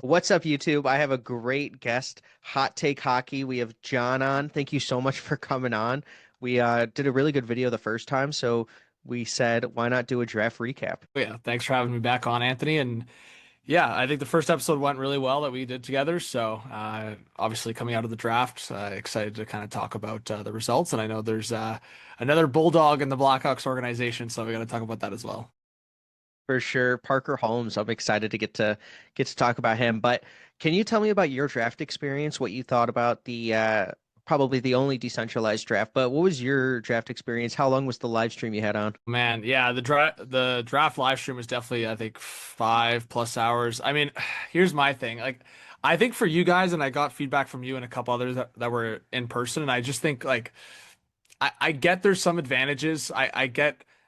What's up, YouTube? I have a great guest, Hot Take Hockey. We have John on. Thank you so much for coming on. We did a really good video the first time, so we said, why not do a draft recap? Yeah, thanks for having me back on, Anthony. And yeah, I think the first episode went really well that we did together. So, obviously, coming out of the draft, excited to kind of talk about the results. And I know there's another Bulldog in the Blackhawks organization, so we got to talk about that as well. For sure, Parker Holmes. I'm excited to get to talk about him. But can you tell me about your draft experience? What you thought about the probably the only decentralized draft, but what was your draft experience? How long was the live stream you had on? Man, yeah, the draft live stream was definitely, I think, 5+ hours. I mean, here's my thing. Like, I think for you guys, and I got feedback from you and a couple others that were in person, and I just think like I get there's some advantages.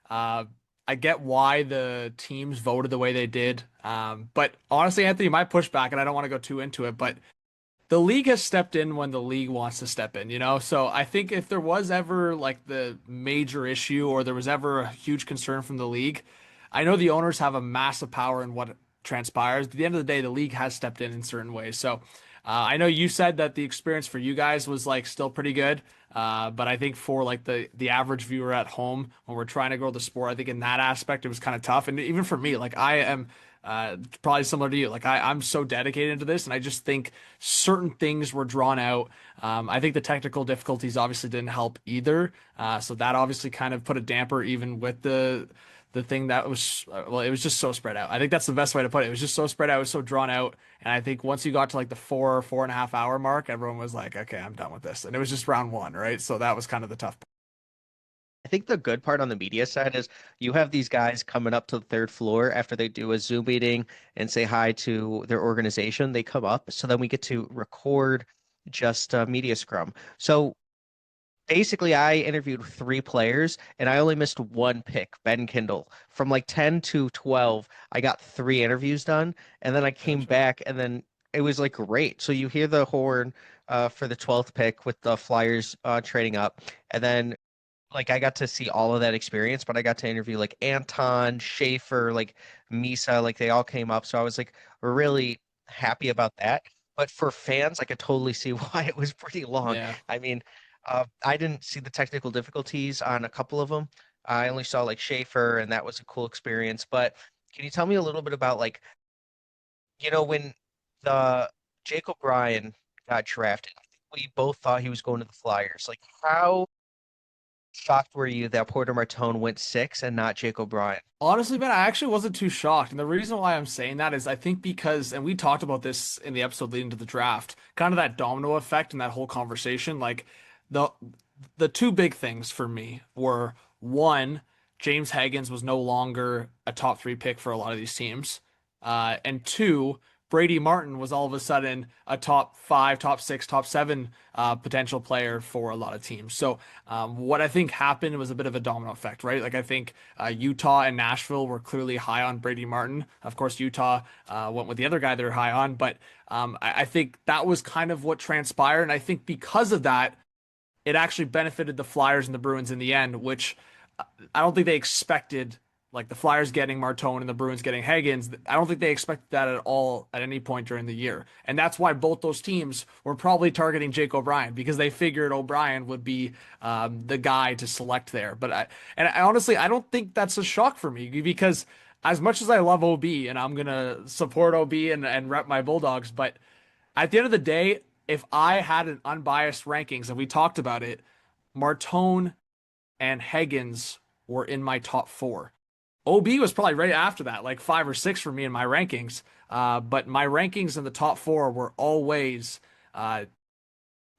Uh I get why the teams voted the way they did. But honestly, Anthony, my pushback, and I don't want to go too into it, but the league has stepped in when the league wants to step in, you know? So I think if there was ever like the major issue or there was ever a huge concern from the league, I know the owners have a massive power in what transpires. At the end of the day, the league has stepped in certain ways. So I know you said that the experience for you guys was like still pretty good. But I think for like the average viewer at home, when we're trying to grow the sport, I think in that aspect it was kind of tough. And even for me, like I am probably similar to you. Like I'm so dedicated to this, and I just think certain things were drawn out. I think the technical difficulties obviously didn't help either. So that obviously kind of put a damper even with the thing that was well, it was just so spread out. I think that's the best way to put it. It was just so spread out, it was so drawn out. And I think once you got to like the 4.5 hour mark, everyone was like, okay, I'm done with this. And it was just round one, right? So that was kind of the tough part. I think the good part on the media side is you have these guys coming up to the third floor after they do a Zoom meeting and say hi to their organization. They come up, so then we get to record just a media scrum. So basically, I interviewed three players and I only missed one pick, Ben Kindle. From like 10 to 12, I got three interviews done, and then I came Gotcha. back, and then it was like great. So you hear the horn for the 12th pick with the Flyers trading up, and then like I got to see all of that experience, but I got to interview like Anton, Schaefer, like Misa, like they all came up. So I was like really happy about that. But for fans, I could totally see why it was pretty long. Yeah. I mean, I didn't see the technical difficulties on a couple of them. I only saw like Schaefer, and that was a cool experience. But can you tell me a little bit about like, when the Jacob Bryan got drafted, I think we both thought he was going to the Flyers. Like, how shocked were you that Porter Martone went six and not Jake O'Brien? Honestly, man, I actually wasn't too shocked. And the reason why I'm saying that is I think because, and we talked about this in the episode leading to the draft, kind of that domino effect and that whole conversation. Like the the two big things for me were one, James Higgins was no longer a top three pick for a lot of these teams. And two, Brady Martin was all of a sudden a top five, top six, top seven potential player for a lot of teams. So what I think happened was a bit of a domino effect, right? Like I think Utah and Nashville were clearly high on Brady Martin. Of course, Utah went with the other guy they're high on, but I think that was kind of what transpired. And I think because of that, it actually benefited the Flyers and the Bruins in the end, which I don't think they expected. Like the Flyers getting Martone and the Bruins getting Higgins, I don't think they expected that at all at any point during the year. And that's why both those teams were probably targeting Jake O'Brien because they figured O'Brien would be the guy to select there. And I honestly, I don't think that's a shock for me because as much as I love OB and I'm gonna support OB and rep my Bulldogs, but at the end of the day, if I had an unbiased rankings and we talked about it, Martone and Higgins were in my top four. OB was probably right after that, like five or six for me in my rankings. But my rankings in the top four were always uh,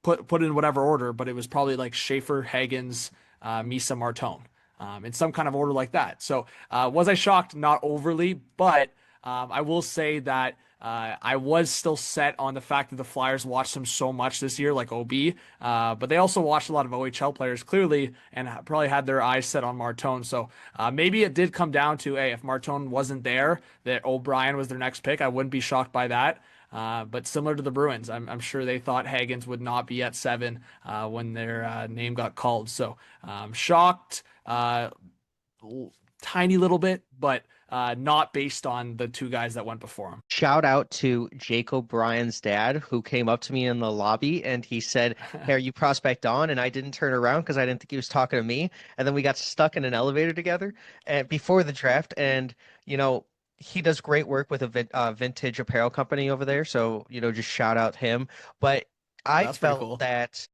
put in whatever order, but it was probably like Schaefer, Higgins, Misa, Martone, in some kind of order like that. So was I shocked? Not overly, but I will say that I was still set on the fact that the Flyers watched him so much this year, like OB, but they also watched a lot of OHL players clearly and probably had their eyes set on Martone. So maybe it did come down to, hey, if Martone wasn't there, that O'Brien was their next pick. I wouldn't be shocked by that. But similar to the Bruins, I'm sure they thought Higgins would not be at seven when their name got called. So shocked, tiny little bit, but not based on the two guys that went before him. Shout out to Jake O'Brien's dad, who came up to me in the lobby and he said, "Hey, are you prospect on?" And I didn't turn around because I didn't think he was talking to me. And then we got stuck in an elevator together and before the draft. And you know, he does great work with a vintage apparel company over there. So just shout out him. But I That's pretty felt cool. that.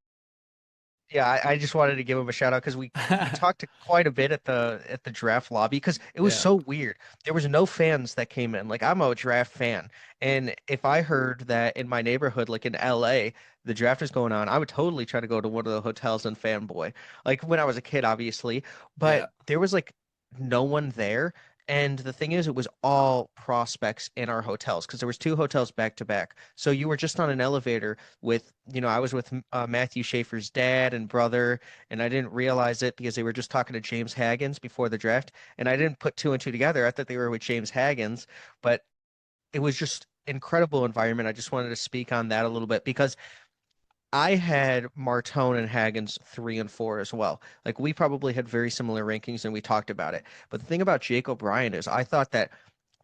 Yeah, I just wanted to give him a shout out because we talked quite a bit at the draft lobby because it was Yeah, so weird. There was no fans that came in. Like I'm a draft fan, and if I heard that in my neighborhood, like in LA, the draft is going on, I would totally try to go to one of the hotels and fanboy. Like when I was a kid, obviously, but yeah, there was like no one there. And the thing is, it was all prospects in our hotels because there was two hotels back to back. So you were just on an elevator with, I was with Matthew Schaefer's dad and brother, and I didn't realize it because they were just talking to James Haggins before the draft, and I didn't put two and two together. I thought they were with James Haggins, but it was just incredible environment. I just wanted to speak on that a little bit because I had Martone and Haggins 3 and 4 as well. Like we probably had very similar rankings and we talked about it. But the thing about Jake O'Brien is I thought that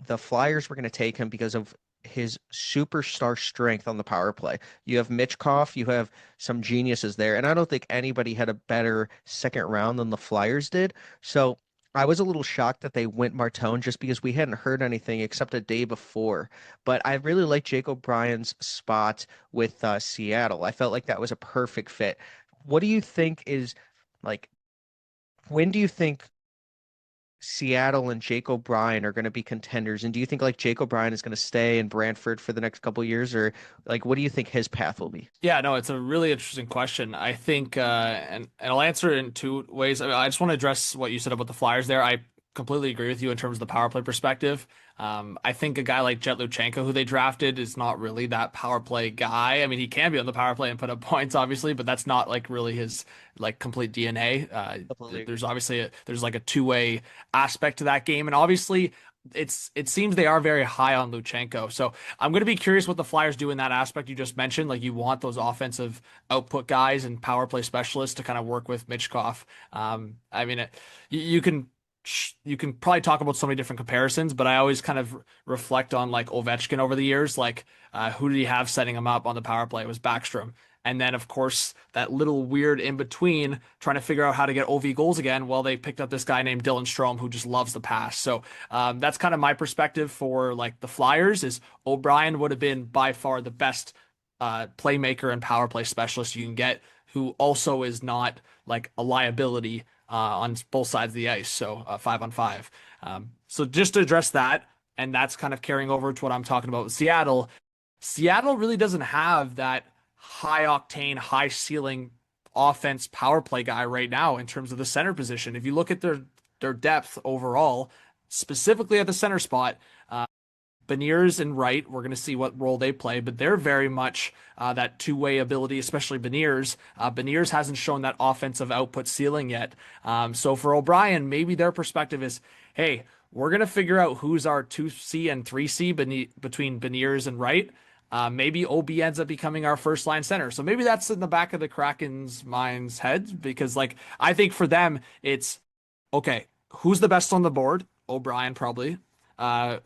the Flyers were going to take him because of his superstar strength on the power play. You have Mitchkov, you have some geniuses there, and I don't think anybody had a better second round than the Flyers did. So I was a little shocked that they went Martone just because we hadn't heard anything except a day before. But I really like Jake O'Brien's spot with Seattle. I felt like that was a perfect fit. What do you think is like, when do you think Seattle and Jake O'Brien are going to be contenders? And do you think like Jake O'Brien is going to stay in Brantford for the next couple years, or like what do you think his path will be? yeah. No, it's a really interesting question. I think, and I'll answer it in two ways. I just want to address what you said about the Flyers there. I completely agree with you in terms of the power play perspective. I think a guy like Jet Luchenko, who they drafted, is not really that power play guy. I mean, he can be on the power play and put up points, obviously, but that's not like really his like complete DNA. Completely agree. There's obviously there's like a two-way aspect to that game, and obviously it seems they are very high on Luchenko. So I'm going to be curious what the Flyers do in that aspect you just mentioned. Like you want those offensive output guys and power play specialists to kind of work with Mitchkov. I mean, you can probably talk about so many different comparisons, but I always kind of reflect on like Ovechkin over the years. Like, who did he have setting him up on the power play? It was Backstrom. And then, of course, that little weird in between trying to figure out how to get OV goals again. Well, they picked up this guy named Dylan Strome who just loves the pass. So that's kind of my perspective for like the Flyers is O'Brien would have been by far the best playmaker and power play specialist you can get, who also is not like a liability on both sides of the ice. So 5 on 5. So just to address that, and that's kind of carrying over to what I'm talking about with Seattle. Seattle really doesn't have that high octane, high ceiling offense power play guy right now in terms of the center position. If you look at their depth overall, specifically at the center spot, Beniers and Wright, we're going to see what role they play, but they're very much that two-way ability, especially Beniers. Beniers hasn't shown that offensive output ceiling yet. So for O'Brien, maybe their perspective is, hey, we're going to figure out who's our 2C and 3C between Beniers and Wright. Maybe OB ends up becoming our first line center. So maybe that's in the back of the Kraken's minds heads because like I think for them it's okay, who's the best on the board? O'Brien probably.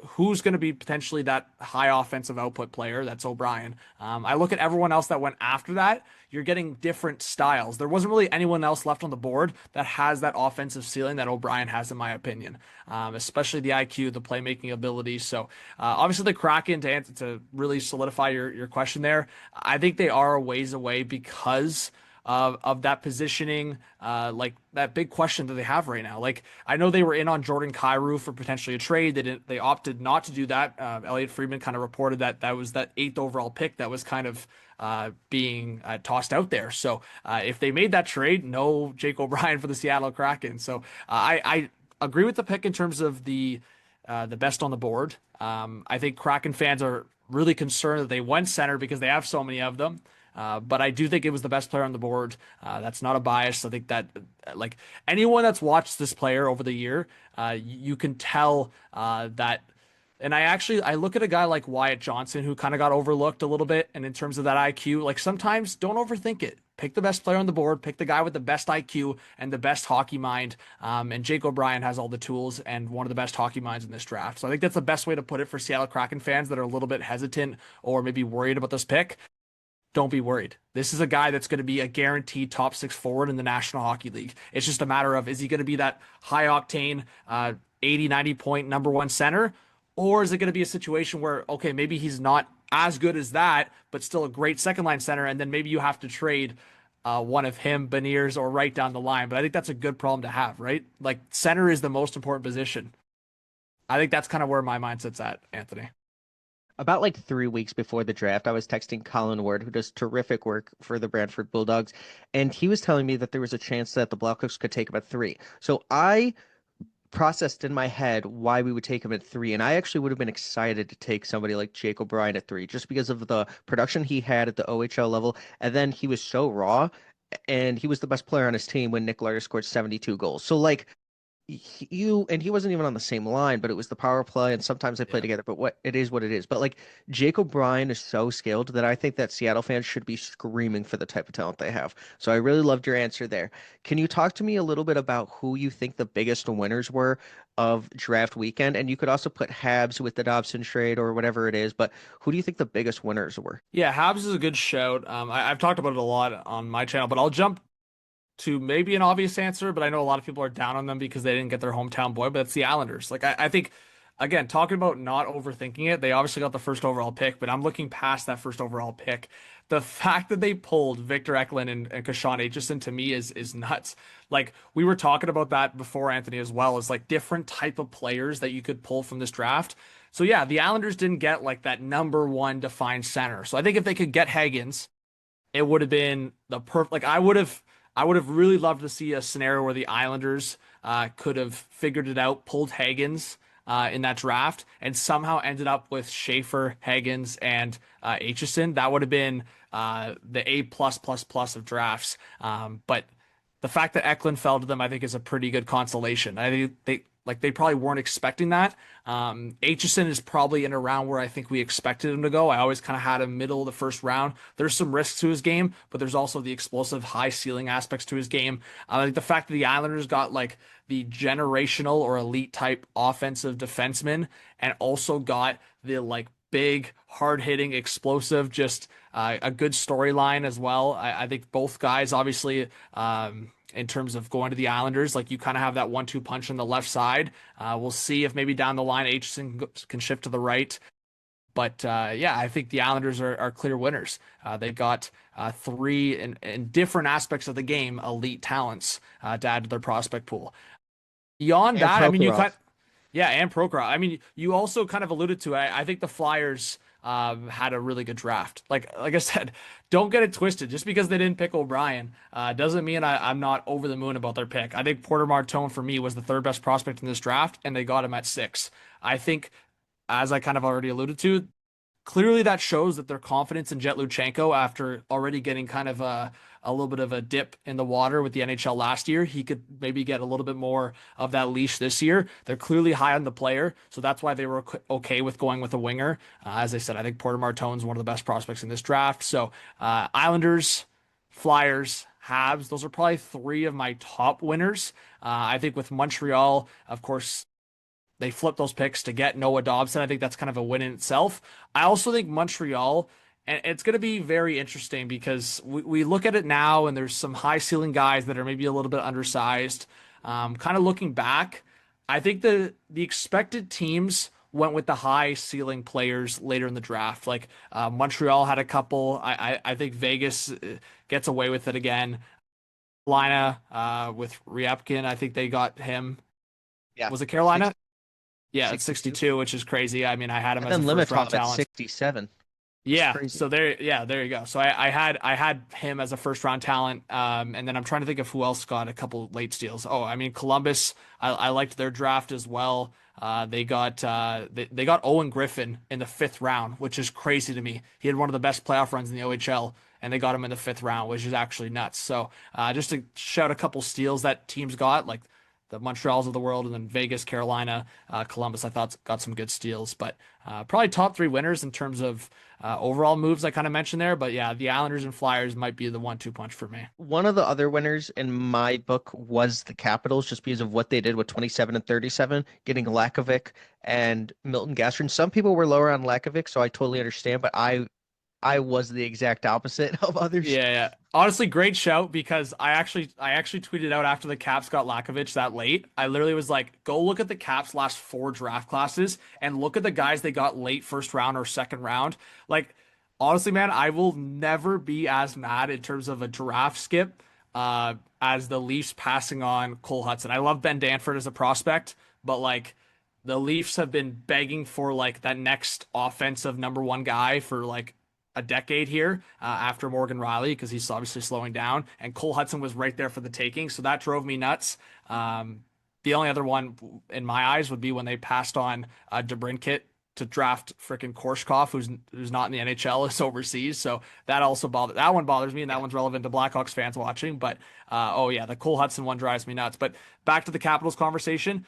Who's going to be potentially that high offensive output player? That's O'Brien. I look at everyone else that went after that. You're getting different styles. There wasn't really anyone else left on the board that has that offensive ceiling that O'Brien has, in my opinion. Especially the IQ, the playmaking ability. So obviously the Kraken to really solidify your question there. I think they are a ways away because of that positioning, like that big question that they have right now. Like I know they were in on Jordan Kyrou for potentially a trade. They opted not to do that. Elliot Friedman kind of reported that that was that eighth overall pick that was kind of being tossed out there. So if they made that trade, no Jake O'Brien for the Seattle Kraken. So I agree with the pick in terms of the best on the board. I think Kraken fans are really concerned that they went center because they have so many of them. But I do think it was the best player on the board. That's not a bias. I think that like anyone that's watched this player over the year, you can tell that. And I look at a guy like Wyatt Johnson who kind of got overlooked a little bit, and in terms of that IQ, like sometimes don't overthink it. pick the best player on the board, pick the guy with the best IQ and the best hockey mind. And Jake O'Brien has all the tools and one of the best hockey minds in this draft. So I think that's the best way to put it for Seattle Kraken fans that are a little bit hesitant or maybe worried about this pick. Don't be worried. This is a guy that's going to be a guaranteed top six forward in the National Hockey League. It's just a matter of, is he going to be that high octane, 80, 90 point number one center? Or is it going to be a situation where, okay, maybe he's not as good as that, but still a great second line center. And then maybe you have to trade one of him, Beniers, or right down the line. But I think that's a good problem to have, right? Like center is the most important position. I think that's kind of where my mindset's at, Anthony. About like 3 weeks before the draft, I was texting Colin Ward, who does terrific work for the Brantford Bulldogs, and he was telling me that there was a chance that the Blackhawks could take him at 3. So I processed in my head why we would take him at 3, and I actually would have been excited to take somebody like Jake O'Brien at 3, just because of the production he had at the OHL level, and then he was so raw, and he was the best player on his team when Nick Larder scored 72 goals. So like he wasn't even on the same line, but it was the power play, and sometimes they play Yeah. together. But what it is, what it is. But like Jake O'Brien is so skilled that I think that Seattle fans should be screaming for the type of talent they have. So I really loved your answer there. Can you talk to me a little bit about who you think the biggest winners were of draft weekend? And you could also put Habs with the Dobson trade or whatever it is, but who do you think the biggest winners were? Yeah, Habs is a good shout. I've talked about it a lot on my channel, but I'll jump to maybe an obvious answer, but I know a lot of people are down on them because they didn't get their hometown boy, but it's the Islanders. Like I think again, talking about not overthinking it, they obviously got the first overall pick, but I'm looking past that first overall pick. The fact that they pulled Victor Eklund and Kashawn Aitchison to me is nuts. Like we were talking about that before, Anthony, as well, as like different type of players that you could pull from this draft. So yeah, the Islanders didn't get like that number one defined center. So I think if they could get Higgins, it would have been the perfect. Like I would have really loved to see a scenario where the Islanders could have figured it out, pulled Higgins in that draft, and somehow ended up with Schaefer, Higgins, and Aitchison. That would have been the A plus plus plus of drafts. But the fact that Eklund fell to them, I think, is a pretty good consolation. I think they probably weren't expecting that. Aitchison is probably in a round where I think we expected him to go. I always kind of had him middle of the first round. There's some risks to his game, but there's also the explosive high ceiling aspects to his game. I think the fact that the Islanders got like the generational or elite type offensive defenseman and also got the like big, hard hitting, explosive, just a good storyline as well. I think both guys, obviously, in terms of going to the Islanders, like you kind of have that 1-2 punch on the left side. We'll see if maybe down the line Aitchison can shift to the right. But yeah, I think the Islanders are clear winners. They got three in different aspects of the game, elite talents to add to their prospect pool. Beyond And that, I mean, Prokhorov. yeah, and Prokhorov. I mean, you also kind of alluded to. I think the Flyers had a really good draft. Like I said, don't get it twisted. Just because they didn't pick O'Brien doesn't mean I'm not over the moon about their pick. I think Porter Martone for me was the third best prospect in this draft, and they got him at 6. I think, as I kind of already alluded to, clearly that shows that their confidence in Jet Luchenko after already getting kind of a little bit of a dip in the water with the NHL last year. He could maybe get a little bit more of that leash this year. They're clearly high on the player, so that's why they were okay with going with a winger. As I said, I think Porter Martone's one of the best prospects in this draft. So Islanders, Flyers, Habs, those are probably 3 of my top winners. I think with Montreal, of course, they flipped those picks to get Noah Dobson. I think that's kind of a win in itself. I also think Montreal, and it's going to be very interesting because we look at it now and there's some high ceiling guys that are maybe a little bit undersized. Kind of looking back, I think the expected teams went with the high ceiling players later in the draft. Like Montreal had a couple. I think Vegas gets away with it again. Carolina with Ryabkin, I think they got him. Yeah. Was it Carolina? Yeah, it's 62. 62, which is crazy. I mean, I had him And as a then first round Limitov at talent. 67. It's Yeah, crazy. so there you go. So I had him as a first round talent, and then I'm trying to think of who else got a couple late steals. Oh, I mean Columbus, I liked their draft as well. They got Owen Griffin in the 5th round, which is crazy to me. He had one of the best playoff runs in the OHL, and they got him in the 5th round, which is actually nuts. So just to shout a couple steals that teams got, like the Montreals of the world, and then Vegas, Carolina, Columbus. I thought got some good steals, but probably top three winners in terms of overall moves I kind of mentioned there. But yeah, the Islanders and Flyers might be the 1-2 punch for me. One of the other winners in my book was the Capitals, just because of what they did with 27 and 37, getting Lakovic and Milton Gastrin. Some people were lower on Lakovic, so I totally understand, but I was the exact opposite of others. Yeah, yeah. Honestly, great shout because I actually tweeted out after the Caps got Lakovic that late. I literally was like, go look at the Caps last four draft classes and look at the guys they got late first round or second round. Like, honestly, man, I will never be as mad in terms of a draft skip as the Leafs passing on Cole Hudson. I love Ben Danford as a prospect, but like the Leafs have been begging for like that next offensive number one guy for like a decade here after Morgan Riley because he's obviously slowing down, and Cole Hudson was right there for the taking, so that drove me nuts. The only other one in my eyes would be when they passed on DeBrincat to draft frickin' Korshkov, who's not in the NHL, is overseas. So that one bothers me, and that Yeah. one's relevant to Blackhawks fans watching. But oh yeah, the Cole Hudson one drives me nuts. But back to the Capitals conversation.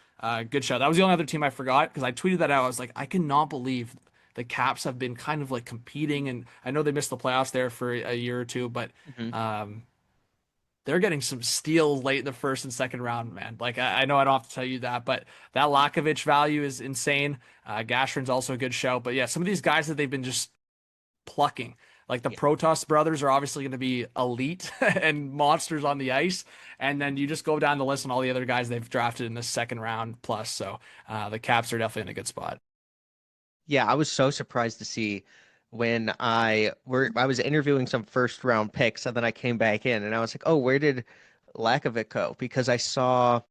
Good show. That was the only other team I forgot because I tweeted that out. I was like, I cannot believe the Caps have been kind of like competing, and I know they missed the playoffs there for a year or two, but Mhm. um, they're getting some steals late in the first and second round, man. Like I know I don't have to tell you that, but that Lakovic value is insane. Gashrin's also a good show, but yeah, some of these guys that they've been just plucking, like the Yeah. Protoss brothers, are obviously going to be elite and monsters on the ice, and then you just go down the list on all the other guys they've drafted in the second round plus. So the Caps are definitely in a good spot. Yeah, I was so surprised to see when I was interviewing some first round picks and then I came back in and I was like, oh, where did Lakovic go? Because I saw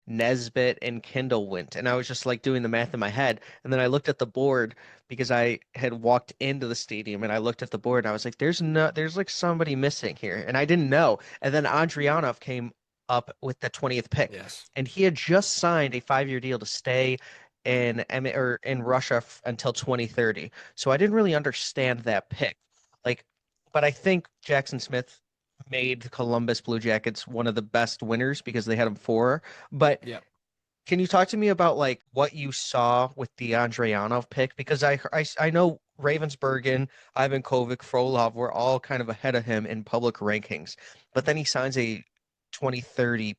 Nesbitt and Kindle went and I was just like doing the math in my head. And then I looked at the board because I had walked into the stadium and I looked at the board and I was like, there's like somebody missing here. And I didn't know. And then Andrianov came up with the 20th pick Yes. and he had just signed a 5-year deal to stay in Russia until 2030. So I didn't really understand that pick. Like, but I think Jackson Smith made the Columbus Blue Jackets one of the best winners because they had him four. But Yep. can you talk to me about like what you saw with the Andreyanov pick? Because I know Ravensburgen, Ivan Kovic, Frolov were all kind of ahead of him in public rankings, but then he signs a 2030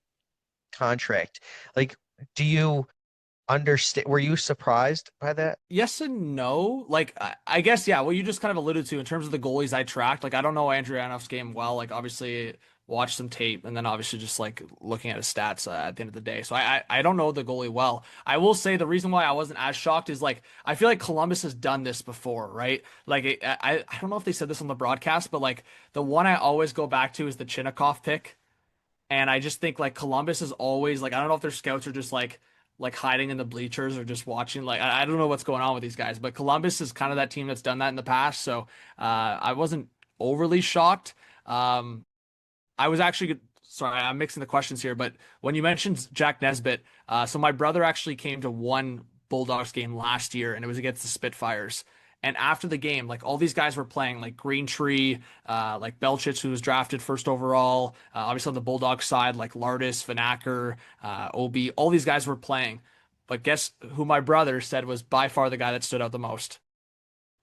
contract. Like, do you understand? Were you surprised by that? Yes and no. Like I guess yeah, what you just kind of alluded to in terms of the goalies I tracked. Like I don't know Andrianov's game well. Like obviously watched some tape and then obviously just like looking at his stats at the end of the day. So I don't know the goalie well. I will say the reason why I wasn't as shocked is like I feel like Columbus has done this before, right? Like I don't know if they said this on the broadcast, but like the one I always go back to is the Chinnikov pick. And I just think like Columbus is always like I don't know if their scouts are just like hiding in the bleachers or just watching. Like I don't know what's going on with these guys, but Columbus is kind of that team that's done that in the past. So I wasn't overly shocked. I was actually sorry, I'm mixing the questions here, but when you mentioned Jack Nesbitt, so my brother actually came to one Bulldogs game last year, and it was against the Spitfires. And after the game, like all these guys were playing, like Green Tree, like Belchich, who was drafted first overall. Obviously on the Bulldogs side, like Lardis, Vanacker, OB, all these guys were playing. But guess who my brother said was by far the guy that stood out the most?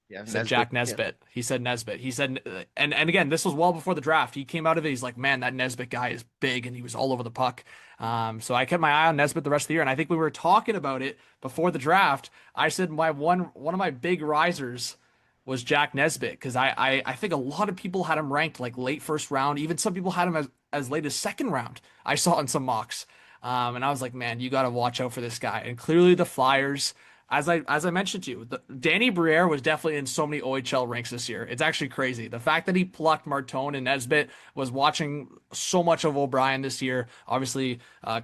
Yeah, He said Nesbitt. Jack Yeah. Nesbitt. He said Nesbitt. He said, and again, this was well before the draft. He came out of it. He's like, man, that Nesbitt guy is big, and he was all over the puck. So I kept my eye on Nesbitt the rest of the year, and I think we were talking about it before the draft. I said my one of my big risers was Jack Nesbitt because I think a lot of people had him ranked like late first round. Even some people had him as late as second round. I saw in some mocks, and I was like, man, you got to watch out for this guy. And clearly the Flyers as I mentioned to you, Danny Briere was definitely in so many OHL ranks this year. It's actually crazy. The fact that he plucked Martone and Nesbitt was watching so much of O'Brien this year. Obviously,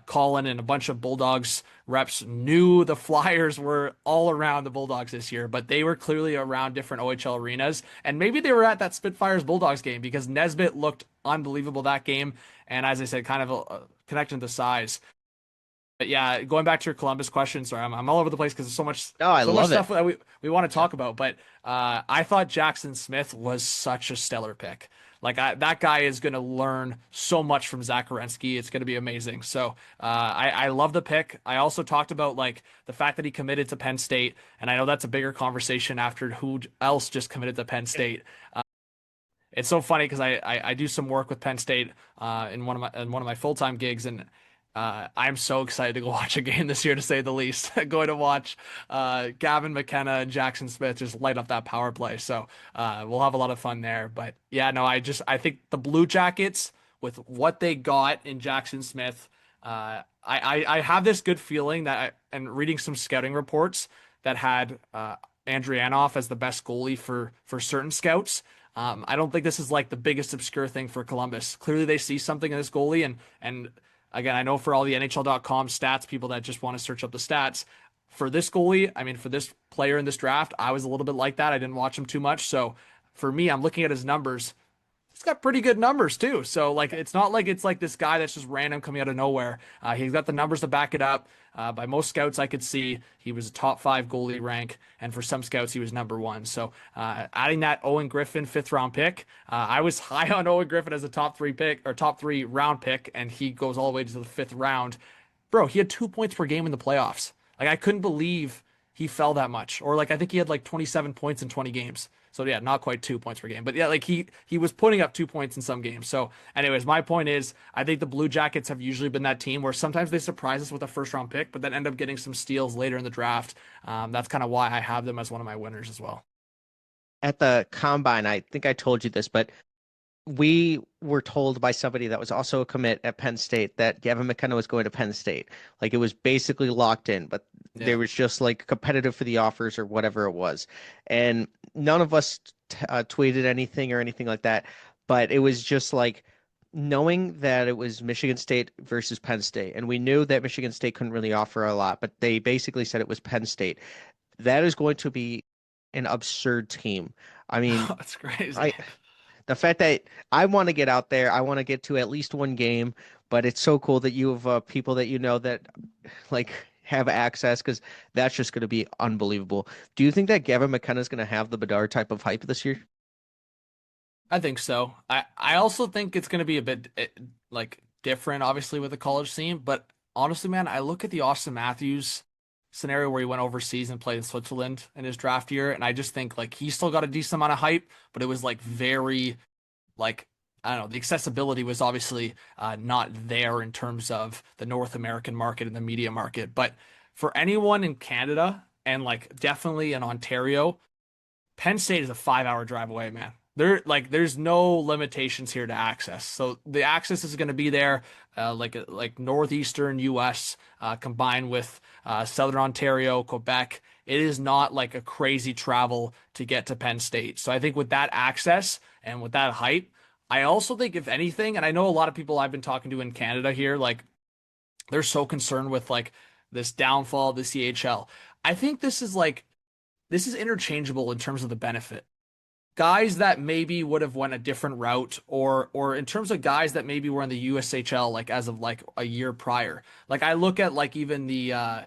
Colin and a bunch of Bulldogs reps knew the Flyers were all around the Bulldogs this year, but they were clearly around different OHL arenas. And maybe they were at that Spitfires Bulldogs game because Nesbitt looked unbelievable that game. And as I said, kind of connecting to size. But yeah, going back to your Columbus question, sorry, I'm all over the place because there's No, I so much love it. stuff that we want to Yeah. talk about. But I thought Jackson Smith was such a stellar pick. That guy is going to learn so much from Zach Werenski. It's going to be amazing. So I love the pick. I also talked about like the fact that he committed to Penn State, and I know that's a bigger conversation after who else just committed to Penn State. It's so funny because I do some work with Penn State in one of my full-time gigs, and I'm so excited to go watch a game this year, to say the least. Going to watch Gavin McKenna and Jackson Smith just light up that power play. So we'll have a lot of fun there. But yeah, no, I think the Blue Jackets, with what they got in Jackson Smith, I have this good feeling and reading some scouting reports that had Andrianov as the best goalie for certain scouts. I don't think this is like the biggest obscure thing for Columbus. Clearly, they see something in this goalie, and again, I know for all the NHL.com stats people that just want to search up the stats, for this goalie, I mean, for this player in this draft, I was a little bit like that. I didn't watch him too much, so for me, I'm looking at his numbers. He's got pretty good numbers too. So like it's not like it's like this guy that's just random coming out of nowhere. He's got the numbers to back it up. By most scouts I could see, he was a top five goalie rank, and for some scouts he was number one. So adding that Owen Griffin fifth round pick, I was high on Owen Griffin as a top three pick or top three round pick, and he goes all the way to the fifth round. Bro, he had 2 points per game in the playoffs. Like I couldn't believe he fell that much. Or like I think he had like 27 points in 20 games. So yeah, not quite 2 points per game. But yeah, like he was putting up 2 points in some games. So anyways, my point is I think the Blue Jackets have usually been that team where sometimes they surprise us with a first round pick, but then end up getting some steals later in the draft. That's kind of why I have them as one of my winners as well. At the combine, I think I told you this, but we were told by somebody that was also a commit at Penn State that Gavin McKenna was going to Penn State. Like it was basically locked in, but there Yeah. was just like competitive for the offers or whatever it was. And none of us tweeted anything or anything like that, but it was just like knowing that it was Michigan State versus Penn State. And we knew that Michigan State couldn't really offer a lot, but they basically said it was Penn State. That is going to be an absurd team. I mean, That's crazy. I the fact that I want to get out there, I want to get to at least one game, but it's so cool that you have people that you know that like have access because that's just going to be unbelievable. Do you think that Gavin McKenna is going to have the Bedard type of hype this year? I think so. I also think it's going to be a bit like different, obviously, with the college scene. But honestly, man, I look at the Austin Matthews scenario where he went overseas and played in Switzerland in his draft year, and I just think like he still got a decent amount of hype, but it was like very like I don't know, the accessibility was obviously not there in terms of the North American market and the media market. But for anyone in Canada and like definitely in Ontario, Penn State is a 5 hour drive away, man. There's no limitations here to access. So the access is going to be there, like northeastern U.S. Combined with southern Ontario, Quebec. It is not like a crazy travel to get to Penn State. So I think with that access and with that hype, I also think if anything, and I know a lot of people I've been talking to in Canada here, like they're so concerned with like this downfall of the CHL. I think this is interchangeable in terms of the benefit. Guys that maybe would have went a different route, or in terms of guys that maybe were in the USHL like as of like a year prior. Like I look at like even the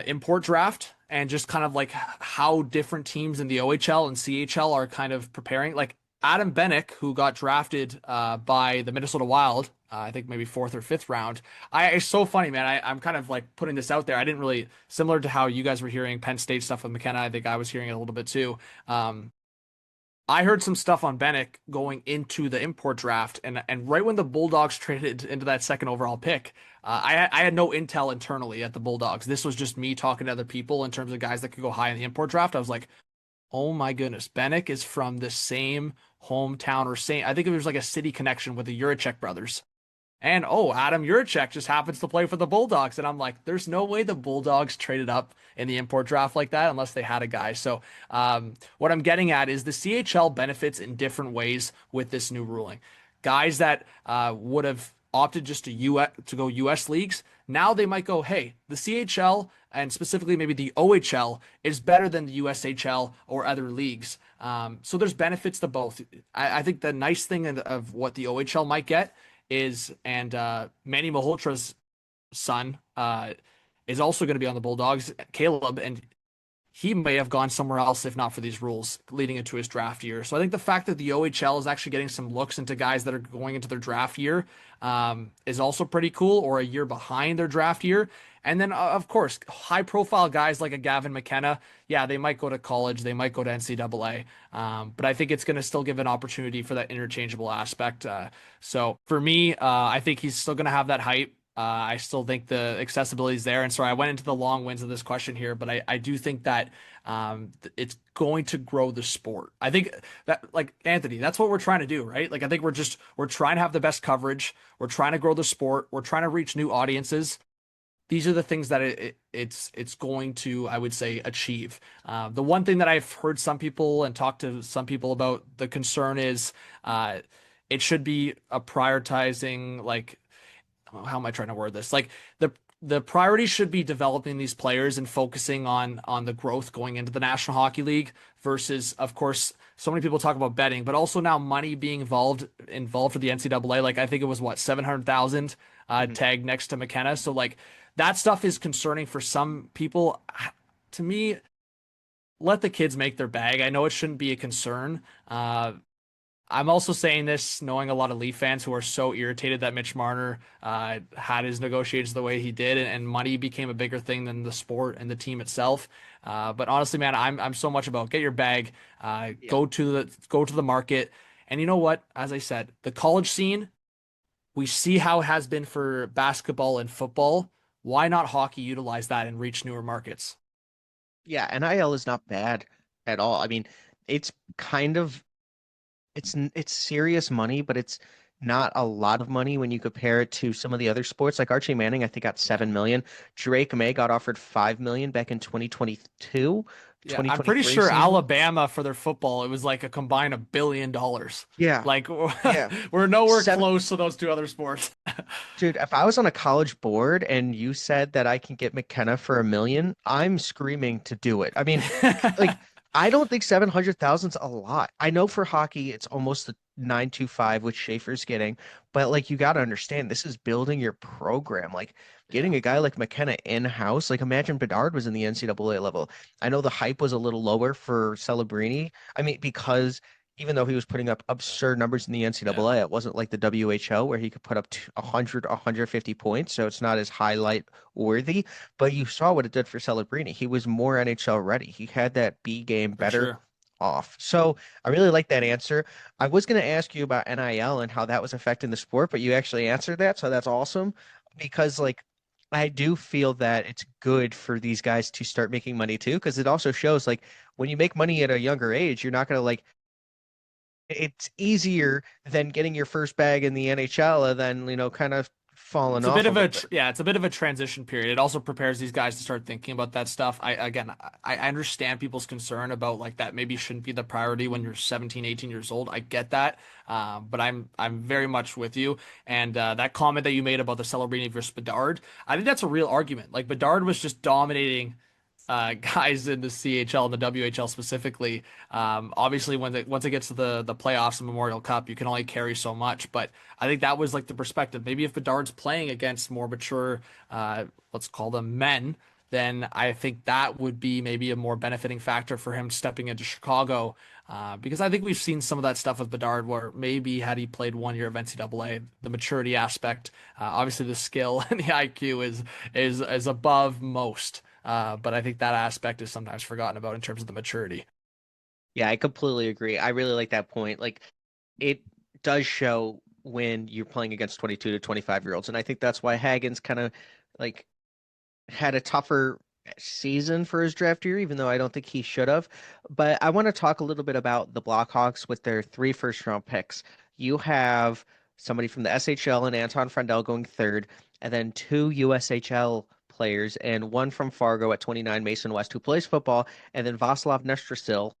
import draft and just kind of like how different teams in the OHL and CHL are kind of preparing. Like Adam Bennick, who got drafted by the Minnesota Wild, I think maybe fourth or fifth round. It's so funny, man. I'm kind of like putting this out there. I didn't really, similar to how you guys were hearing Penn State stuff with McKenna, I think I was hearing it a little bit too. I heard some stuff on Bennick going into the import draft, and right when the Bulldogs traded into that second overall pick, I had no intel internally at the Bulldogs. This was just me talking to other people in terms of guys that could go high in the import draft. I was like, oh my goodness, Bennick is from the same hometown or same. I think it was like a city connection with the Juracek brothers. And oh, Adam Juracek just happens to play for the Bulldogs. And I'm like, there's no way the Bulldogs traded up in the import draft like that unless they had a guy. So, what I'm getting at is the CHL benefits in different ways with this new ruling. Guys that would have opted just to to go US leagues, now they might go, hey, the CHL and specifically maybe the OHL is better than the USHL or other leagues. So there's benefits to both. I think the nice thing of what the OHL might get is, and Manny Malhotra's son is also going to be on the Bulldogs, Caleb, and he may have gone somewhere else if not for these rules leading into his draft year. So I think the fact that the OHL is actually getting some looks into guys that are going into their draft year is also pretty cool, or a year behind their draft year. And then, of course, high profile guys like a Gavin McKenna, yeah, they might go to college, they might go to NCAA, but I think it's going to still give an opportunity for that interchangeable aspect. So for me, I think he's still going to have that hype. I still think the accessibility is there. And sorry, I went into the long winds of this question here, but I do think that it's going to grow the sport. I think that, like Anthony, that's what we're trying to do, right? Like, I think we're trying to have the best coverage. We're trying to grow the sport. We're trying to reach new audiences. These are the things that it's going to, I would say, achieve. The one thing that I've heard some people and talked to some people about, the concern is it should be a prioritizing, like, how am I trying to word this? Like, the priority should be developing these players and focusing on the growth going into the National Hockey League versus, of course, so many people talk about betting, but also now money being involved for the NCAA. Like, I think it was what, 700,000 Mhm. tagged next to McKenna. So like, that stuff is concerning for some people. To me, let the kids make their bag. I know it shouldn't be a concern. I'm also saying this knowing a lot of Leaf fans who are so irritated that Mitch Marner had his negotiations the way he did, and money became a bigger thing than the sport and the team itself. But honestly, man, I'm so much about get your bag, Yeah. go to the market, and you know what? As I said, the college scene, we see how it has been for basketball and football. Why not hockey utilize that and reach newer markets? Yeah, NIL is not bad at all. I mean, it's kind of it's serious money, but it's not a lot of money when you compare it to some of the other sports. Like Archie Manning, I think got Yeah. 7 million. Drake May got offered 5 million back in 2022, Yeah, I'm pretty 2023 sure season. Alabama for their football, it was like a combined $1 billion. Yeah, Like, yeah. we're nowhere Seven, close to those two other sports. dude, if I was on a college board and you said that I can get McKenna for 1 million, I'm screaming to do it. I mean, like I don't think 700,000's a lot. I know for hockey it's almost the 925 which Schaefer's getting, but like you got to understand this is building your program. Like Yeah, getting a guy like McKenna in-house, like imagine Bedard was in the NCAA level. I know the hype was a little lower for Celebrini. I mean, because even though he was putting up absurd numbers in the yeah, NCAA, it wasn't like the WHL where he could put up 100, 150 points. So it's not as highlight worthy. But you saw what it did for Celebrini. He was more NHL ready. He had that B game for better sure. off. So I really like that answer. I was going to ask you about NIL and how that was affecting the sport, but you actually answered that. So that's awesome because, like, I do feel that it's good for these guys to start making money too, because it also shows like when you make money at a younger age, you're not going to like it's easier than getting your first bag in the NHL and then, kind of falling It's a off bit a of little a bit. yeah, it's a bit of a transition period. It also prepares these guys to start thinking about that stuff. I understand people's concern about like that maybe shouldn't be the priority when you're 17, 18 years old. I get that. But I'm very much with you. And that comment that you made about the Celebrini versus Bedard, I think that's a real argument. Like, Bedard was just dominating guys in the CHL and the WHL specifically. Obviously, once it gets to the playoffs and Memorial Cup, you can only carry so much. But I think that was like the perspective. Maybe if Bedard's playing against more mature, let's call them men, then I think that would be maybe a more benefiting factor for him stepping into Chicago. Because I think we've seen some of that stuff with Bedard, where maybe had he played 1 year of NCAA, the maturity aspect, obviously the skill and the IQ is above most. But I think that aspect is sometimes forgotten about in terms of the maturity. Yeah, I completely agree. I really like that point. Like it does show when you're playing against 22 to 25-year-olds. And I think that's why Hagen's kind of like had a tougher season for his draft year, even though I don't think he should have. But I want to talk a little bit about the Blackhawks with their 3 first-round picks. You have somebody from the SHL and Anton Frandell going third, and then 2 USHL players and one from Fargo at 29, Mason West, who plays football, and then Vaslav Nestrasil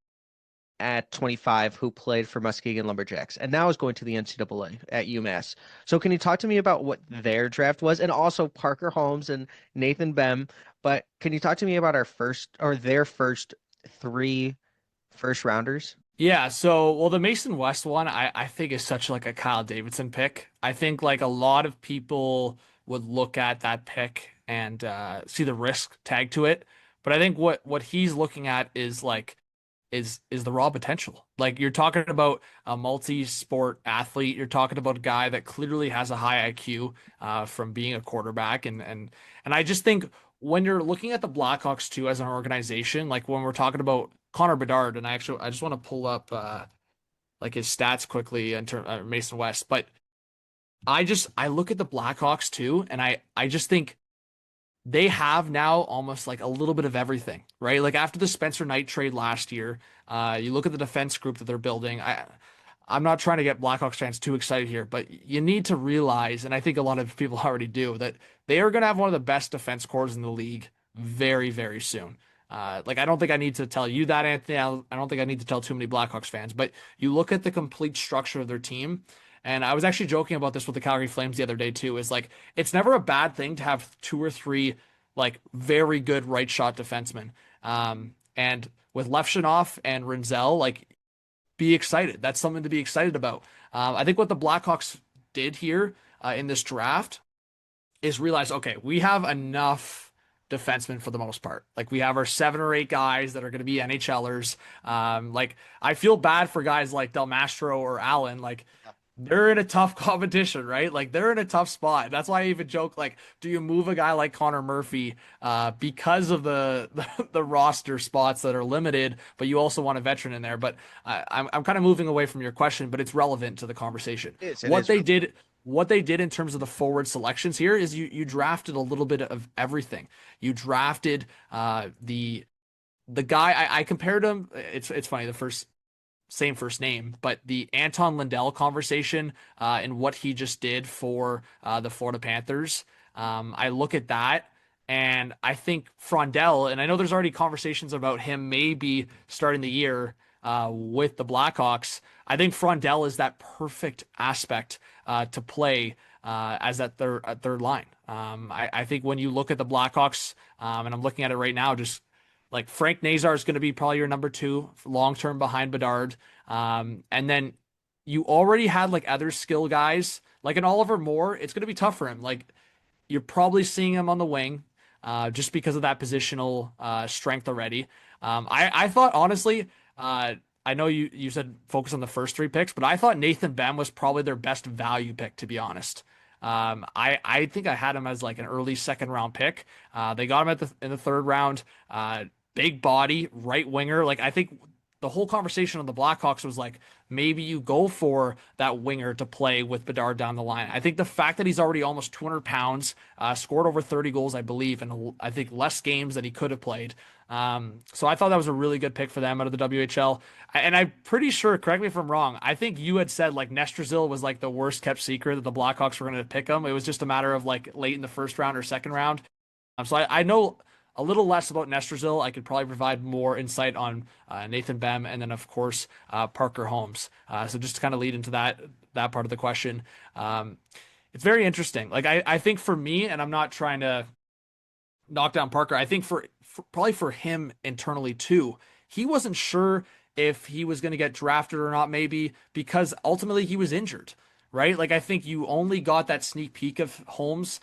at 25 who played for Muskegon Lumberjacks and now is going to the NCAA at UMass. So can you talk to me about what their draft was and also Parker Holmes and Nathan Bem? But can you talk to me about our first or their first 3 first rounders? Yeah, so well the Mason West one I think is such like a Kyle Davidson pick. I think like a lot of people would look at that pick and see the risk tag to it. But I think what he's looking at is like is the raw potential. Like you're talking about a multi-sport athlete. You're talking about a guy that clearly has a high IQ from being a quarterback, and I just think when you're looking at the Blackhawks too as an organization, like when we're talking about Connor Bedard, and I just want to pull up like his stats quickly in terms Mason West, but I look at the Blackhawks too, and I just think they have now almost like a little bit of everything, right? Like after the Spencer Knight trade last year, you look at the defense group that they're building. I'm not trying to get Blackhawks fans too excited here, but you need to realize, and I think a lot of people already do, that they are going to have one of the best defense cores in the league very, very soon. Like I don't think I need to tell you that, Anthony. I don't think I need to tell too many Blackhawks fans, but you look at the complete structure of their team. And I was actually joking about this with the Calgary Flames the other day too, is like it's never a bad thing to have two or three like very good right shot defensemen. And with Levshunov and Rinzel, like be excited. That's something to be excited about. I think what the Blackhawks did here in this draft is realize, okay, we have enough defensemen for the most part. Like we have our 7 or 8 guys that are going to be NHLers. Like I feel bad for guys like Del Mastro or Allen. Like they're in a tough competition, right? Like they're in a tough spot. That's why I even joke, like, do you move a guy like Connor Murphy because of the roster spots that are limited, but you also want a veteran in there? But I'm kind of moving away from your question, but it's relevant to the conversation. It What is they relevant. did, what they did in terms of the forward selections here is you drafted a little bit of everything. You drafted the guy I compared him. It's funny the first same first name, but the Anton Lindell conversation and what he just did for the Florida Panthers, I look at that and I think Frondell, and I know there's already conversations about him maybe starting the year with the Blackhawks. I think Frondell is that perfect aspect to play as that third line. I think when you look at the Blackhawks, and I'm looking at it right now, just like Frank Nazar is going to be probably your number two long term behind Bedard. And then you already had like other skill guys, like an Oliver Moore. It's going to be tough for him. Like you're probably seeing him on the wing, just because of that positional strength already. I thought honestly, I know you said focus on the first 3 picks, but I thought Nathan Bem was probably their best value pick, to be honest. I think I had him as like an early second round pick. They got him in the third round. Big body, right winger. Like I think the whole conversation on the Blackhawks was like maybe you go for that winger to play with Bedard down the line. I think the fact that he's already almost 200 pounds, scored over 30 goals, I believe, and I think less games than he could have played. So I thought that was a really good pick for them out of the WHL. And I'm pretty sure, correct me if I'm wrong, I think you had said like Nestruzil was like the worst kept secret that the Blackhawks were going to pick him. It was just a matter of like late in the first round or second round. So I know a little less about Nestruzil. I could probably provide more insight on Nathan Bem and then of course Parker Holmes. So just to kind of lead into that part of the question, it's very interesting. Like I think for me, and I'm not trying to knock down Parker. I think for probably for him internally too, he wasn't sure if he was going to get drafted or not, maybe because ultimately he was injured, right? Like I think you only got that sneak peek of Holmes.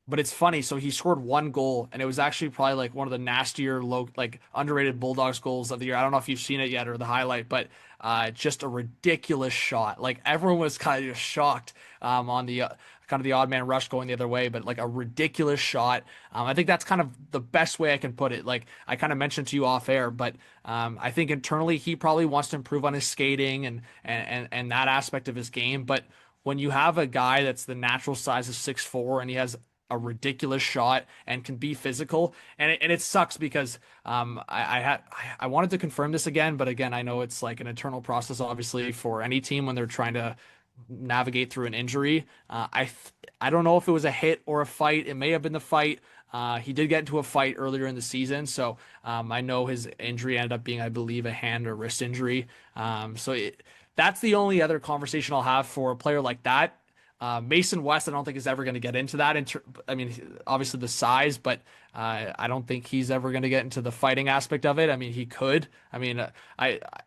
But it's funny. So he scored 1 goal, and it was actually probably like one of the nastier, low, like underrated Bulldogs goals of the year. I don't know if you've seen it yet or the highlight, but just a ridiculous shot. Like everyone was kind of shocked on the kind of the odd man rush going the other way, but like a ridiculous shot. I think that's kind of the best way I can put it. Like I kind of mentioned to you off air, but I think internally he probably wants to improve on his skating and that aspect of his game. But when you have a guy that's the natural size of 6'4" and he has a ridiculous shot and can be physical. And it sucks because I wanted to confirm this again, but again, I know it's like an internal process, obviously, for any team when they're trying to navigate through an injury. I don't know if it was a hit or a fight. It may have been the fight. He did get into a fight earlier in the season, so I know his injury ended up being, I believe, a hand or wrist injury. That's the only other conversation I'll have for a player like that. Mason West, I don't think is ever going to get into that. I mean, obviously the size, but I don't think he's ever going to get into the fighting aspect of it. I mean, he could. I mean,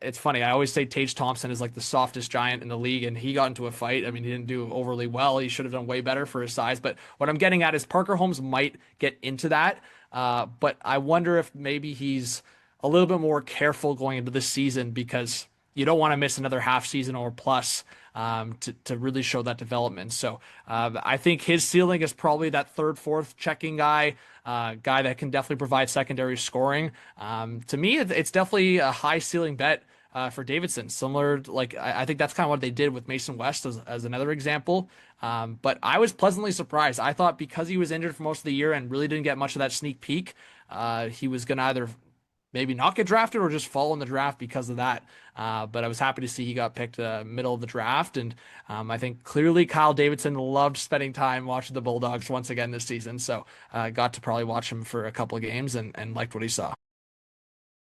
it's funny. I always say Tage Thompson is like the softest giant in the league, and he got into a fight. I mean, he didn't do overly well. He should have done way better for his size. But what I'm getting at is Parker Holmes might get into that. But I wonder if maybe he's a little bit more careful going into this season because you don't want to miss another half season or plus to really show that development. So I think his ceiling is probably that third, fourth checking guy that can definitely provide secondary scoring. To me, it's definitely a high ceiling bet. For Davidson, similar like I think that's kind of what they did with Mason West as another example. But I was pleasantly surprised. I thought because he was injured for most of the year and really didn't get much of that sneak peek, he was going to either maybe not get drafted or just fall in the draft because of that. But I was happy to see he got picked middle of the draft. And I think clearly Kyle Davidson loved spending time watching the Bulldogs once again this season. So got to probably watch him for a couple of games and liked what he saw.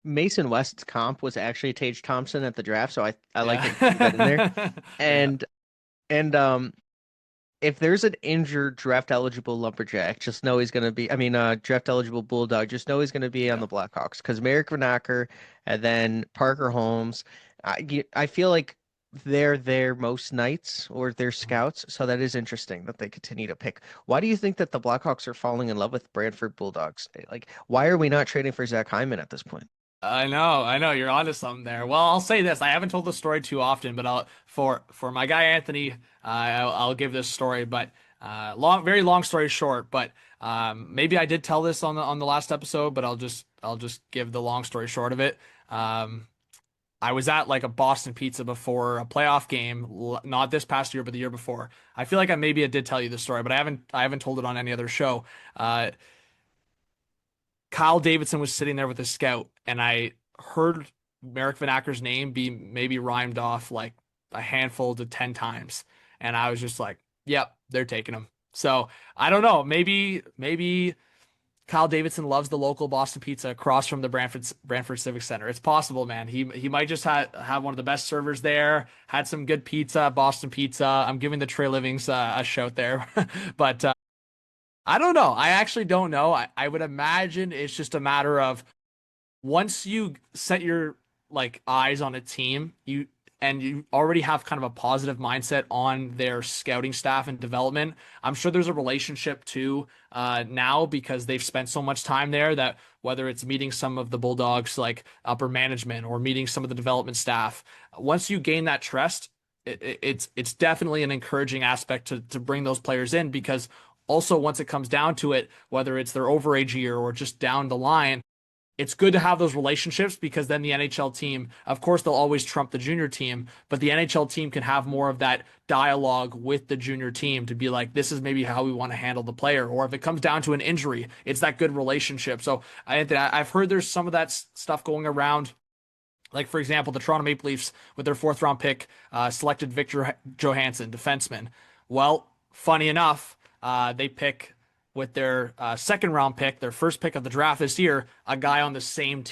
Mason West's comp was actually Tage Thompson at the draft, so I like that you threw that in there. Yeah. Yeah. And and if there's an injured draft eligible lumberjack, just know he's gonna be. I mean, draft eligible bulldog, just know he's gonna be on Yeah. the Blackhawks because Merrick Vanacker and then Parker Holmes. I feel like they're there most nights or they're scouts, so that is interesting that they continue to pick. Why do you think that the Blackhawks are falling in love with Brantford Bulldogs? Like, why are we not trading for Zach Hyman at this point? I know, you're onto something there. Well, I'll say this: I haven't told the story too often, but I'll for my guy Anthony, I'll give this story. But very long story short. But maybe I did tell this on the last episode, but I'll just give the long story short of it. I was at like a Boston Pizza before a playoff game, not this past year, but the year before. I feel like I did tell you the story, but I haven't told it on any other show. Kyle Davidson was sitting there with a scout, and I heard Merrick Van Acker's name be maybe rhymed off like a handful to 10 times. And I was just like, yep, they're taking him. So I don't know. Maybe Kyle Davidson loves the local Boston Pizza across from the Brantford Civic Center. It's possible, man. He might just have one of the best servers there. Had some good pizza, Boston Pizza. I'm giving the Trey Livings a shout there, but I don't know. I actually don't know. I would imagine it's just a matter of once you set your like eyes on a team, you already have kind of a positive mindset on their scouting staff and development. I'm sure there's a relationship too now because they've spent so much time there that whether it's meeting some of the Bulldogs like upper management or meeting some of the development staff, once you gain that trust, it's definitely an encouraging aspect to bring those players in because also once it comes down to it, whether it's their overage year or just down the line it's good to have those relationships because then the NHL team, of course, they'll always trump the junior team, but the NHL team can have more of that dialogue with the junior team to be like, this is maybe how we want to handle the player. Or if it comes down to an injury, it's that good relationship. So I've heard there's some of that stuff going around. Like, for example, the Toronto Maple Leafs with their fourth round pick selected Victor Johansson, defenseman. Well, funny enough, they pick with their second round pick, their first pick of the draft this year, a guy on the same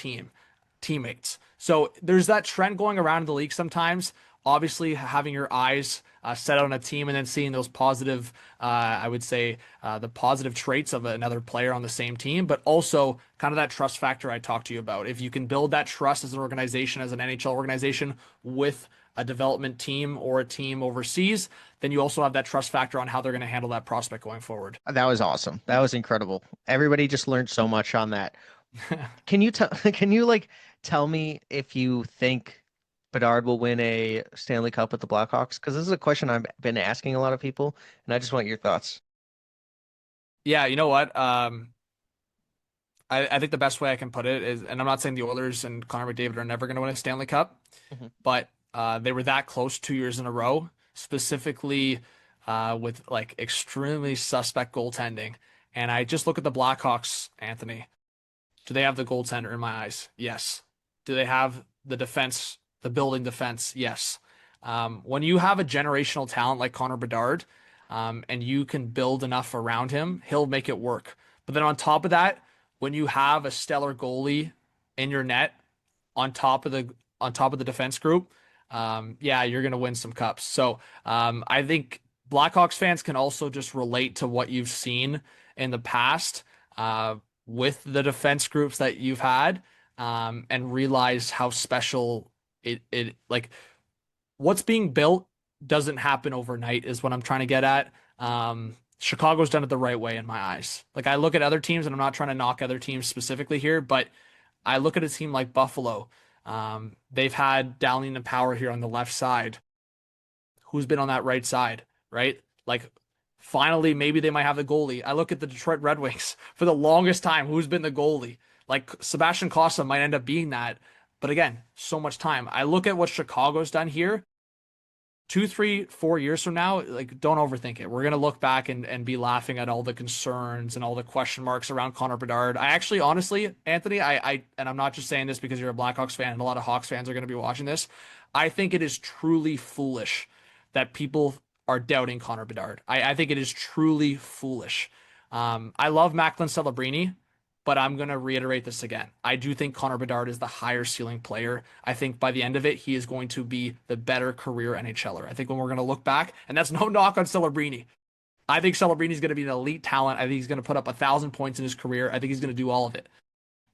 teammates. So there's that trend going around in the league sometimes. Obviously, having your eyes set on a team and then seeing those positive, I would say, the positive traits of another player on the same team, but also kind of that trust factor I talked to you about. If you can build that trust as an organization, as an NHL organization with a development team or a team overseas, then you also have that trust factor on how they're going to handle that prospect going forward. That was awesome. That was incredible. Everybody just learned so much on that. Can you tell can you like tell me if you think Bedard will win a Stanley Cup with the Blackhawks? Because this is a question I've been asking a lot of people, and I just want your thoughts. Yeah, you know what? I think the best way I can put it is, and I'm not saying the Oilers and Connor McDavid are never going to win a Stanley Cup, Mhm. but they were that close 2 years in a row, specifically with like extremely suspect goaltending. And I just look at the Blackhawks, Anthony. Do they have the goaltender in my eyes? Yes. Do they have the defense, the building defense? Yes. When you have a generational talent like Connor Bedard, and you can build enough around him, he'll make it work. But then on top of that, when you have a stellar goalie in your net on top of the defense group, yeah, you're gonna win some cups. So I think Blackhawks fans can also just relate to what you've seen in the past uh, with the defense groups that you've had, and realize how special it like what's being built doesn't happen overnight is what I'm trying to get at. Chicago's done it the right way in my eyes. Like I look at other teams, and I'm not trying to knock other teams specifically here, but I look at a team like Buffalo. They've had Dowling and Power here on the left side. Who's been on that right side, right? Like finally, maybe they might have the goalie. I look at the Detroit Red Wings for the longest time. Who's been the goalie? Like Sebastian Costa might end up being that. But again, so much time. I look at what Chicago's done here. 2, 3, 4 years from now, like don't overthink it. We're gonna look back and be laughing at all the concerns and all the question marks around Connor Bedard. I actually, honestly, Anthony, and I'm not just saying this because you're a Blackhawks fan and a lot of Hawks fans are gonna be watching this. I think it is truly foolish that people are doubting Connor Bedard. I think it is truly foolish. I love Macklin Celebrini, but I'm going to reiterate this again. I do think Connor Bedard is the higher ceiling player. I think by the end of it, he is going to be the better career NHLer. I think when we're going to look back, and that's no knock on Celebrini. I think Celebrini is going to be an elite talent. I think he's going to put up 1,000 points in his career. I think he's going to do all of it.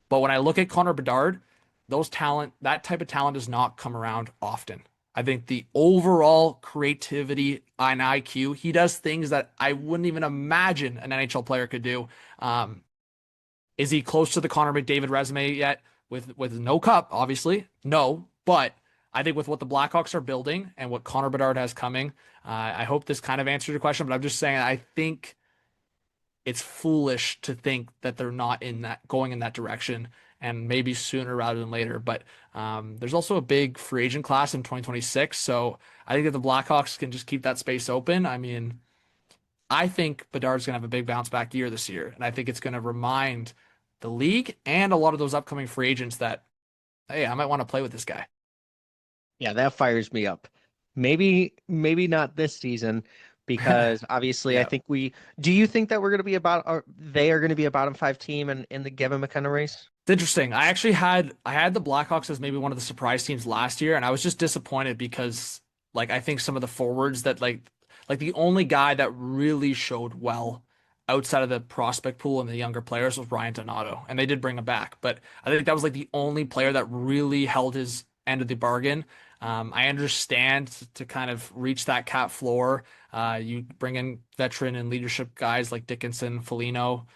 But when I look at Connor Bedard, that type of talent does not come around often. I think the overall creativity and IQ, he does things that I wouldn't even imagine an NHL player could do. Is he close to the Connor McDavid resume yet? With no cup, obviously, no. But I think with what the Blackhawks are building and what Connor Bedard has coming, I hope this kind of answered your question. But I'm just saying, I think it's foolish to think that they're not in that going in that direction, and maybe sooner rather than later. But there's also a big free agent class in 2026, so I think that the Blackhawks can just keep that space open. I mean, I think Bedard's gonna have a big bounce back year this year, and I think it's gonna remind the league and a lot of those upcoming free agents that, hey, I might want to play with this guy. Yeah, that fires me up. Maybe not this season because obviously I Yeah. think do you think that we're going to be or they are going to be a bottom five team in the Gavin McKenna race? It's interesting. I had the Blackhawks as maybe one of the surprise teams last year, and I was just disappointed because like I think some of the forwards that like the only guy that really showed well outside of the prospect pool and the younger players was Ryan Donato, and they did bring him back, but I think that was like the only player that really held his end of the bargain. I understand to kind of reach that cap floor. You bring in veteran and leadership guys like Dickinson, Foligno.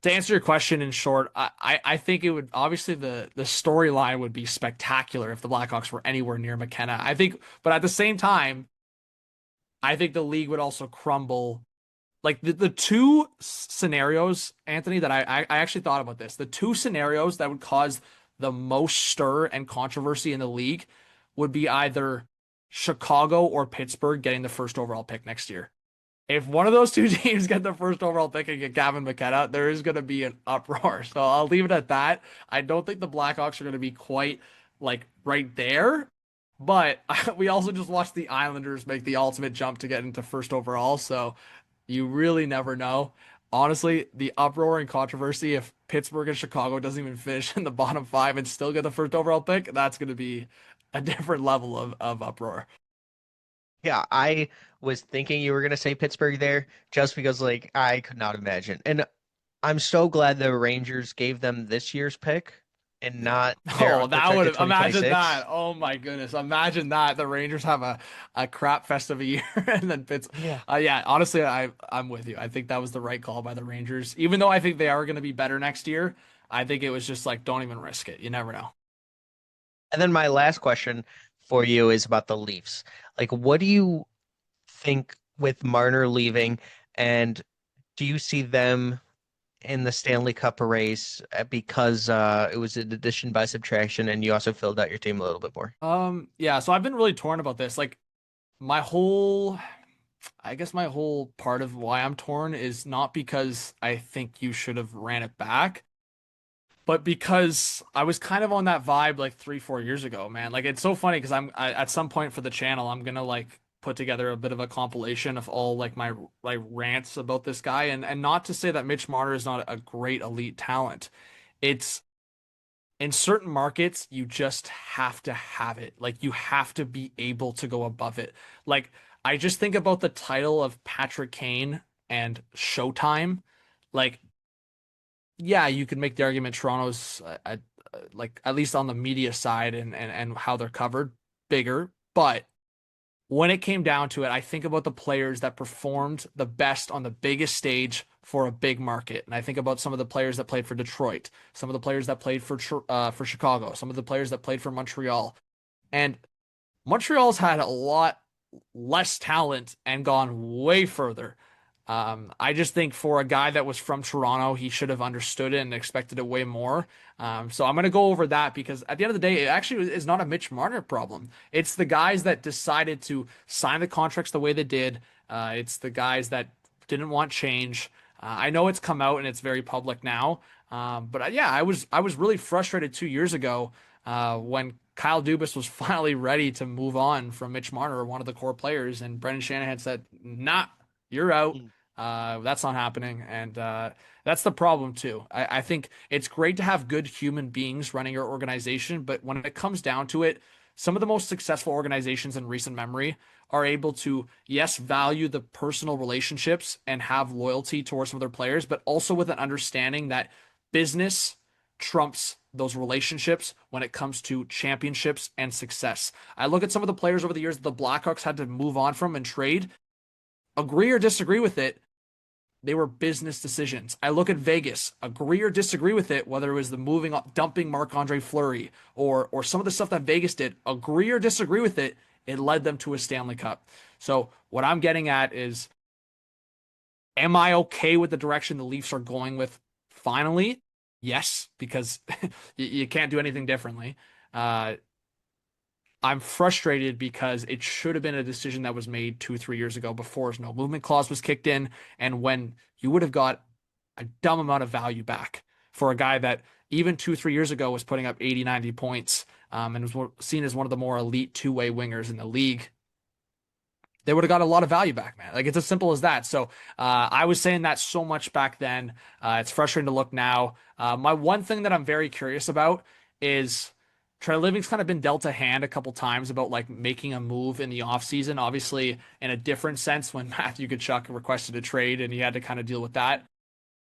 To answer your question in short, I think it would obviously the storyline would be spectacular if the Blackhawks were anywhere near McKenna. I think, but at the same time, I think the league would also crumble. Like the two scenarios, Anthony, that I actually thought about this. The two scenarios that would cause the most stir and controversy in the league would be either Chicago or Pittsburgh getting the first overall pick next year. If one of those two teams get the first overall pick and get Gavin McKenna, there is going to be an uproar. So I'll leave it at that. I don't think the Blackhawks are going to be quite like right there, but we also just watched the Islanders make the ultimate jump to get into first overall. So you really never know. Honestly, the uproar and controversy if Pittsburgh and Chicago doesn't even finish in the bottom five and still get the first overall pick, that's going to be a different level of uproar. Yeah, I was thinking you were going to say Pittsburgh there just because like I could not imagine. And I'm so glad the Rangers gave them this year's pick and not their Oh, that would unprotected have imagine that. 2026. Oh my goodness. Imagine that. The Rangers have a crap fest of a year and then Pitts. Yeah. Yeah, honestly, I'm with you. I think that was the right call by the Rangers. Even though I think they are going to be better next year, I think it was just like don't even risk it. You never know. And then my last question for you is about the Leafs. Like, what do you think with Marner leaving, and do you see them in the Stanley Cup race because it was an addition by subtraction, and you also filled out your team a little bit more? Yeah, so I've been really torn about this. Like my whole I guess my whole part of why I'm torn is not because I think you should have ran it back, but because I was kind of on that vibe like 3, 4 years ago, man. Like it's so funny because at some point for the channel, I'm gonna like put together a bit of a compilation of all like my rants about this guy, and not to say that Mitch Marner is not a great elite talent. It's in certain markets, you just have to have it. Like you have to be able to go above it. Like I just think about the title of Patrick Kane and Showtime. Like, yeah, you could make the argument Toronto's like at least on the media side and how they're covered bigger, but when it came down to it, I think about the players that performed the best on the biggest stage for a big market. And I think about some of the players that played for Detroit, some of the players that played for Chicago, some of the players that played for Montreal. And Montreal's had a lot less talent and gone way further. I just think for a guy that was from Toronto, he should have understood it and expected it way more. So I'm going to go over that because at the end of the day, it actually is not a Mitch Marner problem. It's the guys that decided to sign the contracts the way they did. It's the guys that didn't want change. I know it's come out and it's very public now. But yeah, I was really frustrated 2 years ago when Kyle Dubas was finally ready to move on from Mitch Marner, one of the core players, and Brendan Shanahan said, "Nah, you're out. That's not happening." And that's the problem too. I think it's great to have good human beings running your organization, but when it comes down to it, some of the most successful organizations in recent memory are able to, yes, value the personal relationships and have loyalty towards some of their players, but also with an understanding that business trumps those relationships when it comes to championships and success. I look at some of the players over the years that the Blackhawks had to move on from and trade, agree or disagree with it, they were business decisions. I look at Vegas, agree or disagree with it, whether it was the dumping Marc-Andre Fleury or some of the stuff that Vegas did, agree or disagree with it, it led them to a Stanley Cup. So what I'm getting at is, am I okay with the direction the Leafs are going with finally? Yes, because you can't do anything differently. Uh, I'm frustrated because it should have been a decision that was made 2, 3 years ago before his no movement clause was kicked in, and when you would have got a dumb amount of value back for a guy that even 2, 3 years ago was putting up 80, 90 points, and was seen as one of the more elite two-way wingers in the league. They would have got a lot of value back, man. Like it's as simple as that. So I was saying that so much back then. It's frustrating to look now. My one thing that I'm very curious about is Trey Living's kind of been dealt a hand a couple times about like making a move in the offseason, obviously in a different sense when Matthew Tkachuk requested a trade and he had to kind of deal with that.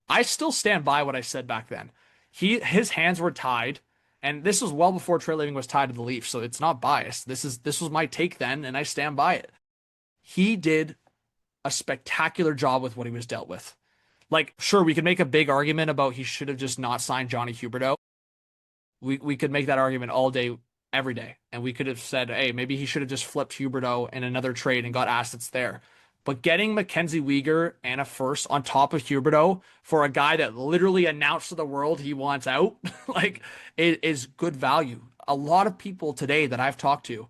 I still stand by what I said back then. His hands were tied, and this was well before Trey Living was tied to the Leafs, so it's not biased. This was my take then, and I stand by it. He did a spectacular job with what he was dealt with. Like, sure, we could make a big argument about he should have just not signed Johnny Huberdeau. We could make that argument all day, every day. And we could have said, hey, maybe he should have just flipped Huberdeau in another trade and got assets there. But getting Mackenzie Weegar and a first on top of Huberdeau for a guy that literally announced to the world he wants out, like, it is good value. A lot of people today that I've talked to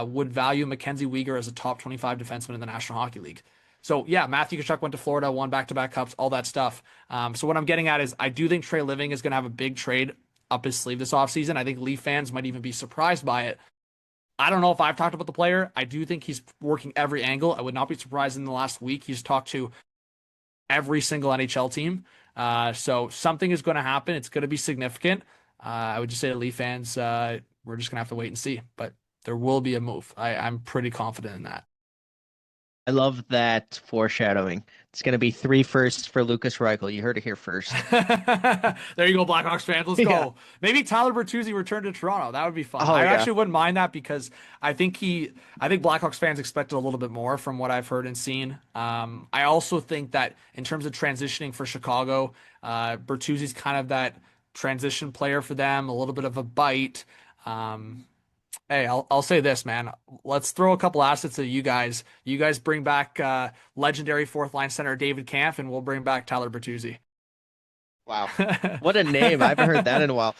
would value Mackenzie Weegar as a top 25 defenseman in the National Hockey League. So yeah, Matthew Tkachuk went to Florida, won back-to-back cups, all that stuff. So what I'm getting at is I do think Trey Living is going to have a big trade up his sleeve this offseason. I think Leaf fans might even be surprised by it. I don't know if I've talked about the player. I do think he's working every angle. I would not be surprised in the last week he's talked to every single NHL team. So something is going to happen. It's going to be significant. I would just say to Leaf fans, we're just going to have to wait and see. But there will be a move. I'm pretty confident in that. I love that foreshadowing. It's going to be three firsts for Lucas Reichel. You heard it here first. There you go, Blackhawks fans. Let's Yeah. go. Maybe Tyler Bertuzzi returned to Toronto. That would be fun. Oh I yeah. actually wouldn't mind that because I think Blackhawks fans expected a little bit more from what I've heard and seen. I also think that in terms of transitioning for Chicago, Bertuzzi's kind of that transition player for them, a little bit of a bite. Um, Hey, I'll say this, man. Let's throw a couple assets at you guys. You guys bring back legendary fourth line center David Kampf, and we'll bring back Tyler Bertuzzi. Wow. What a name. I haven't heard that in a while.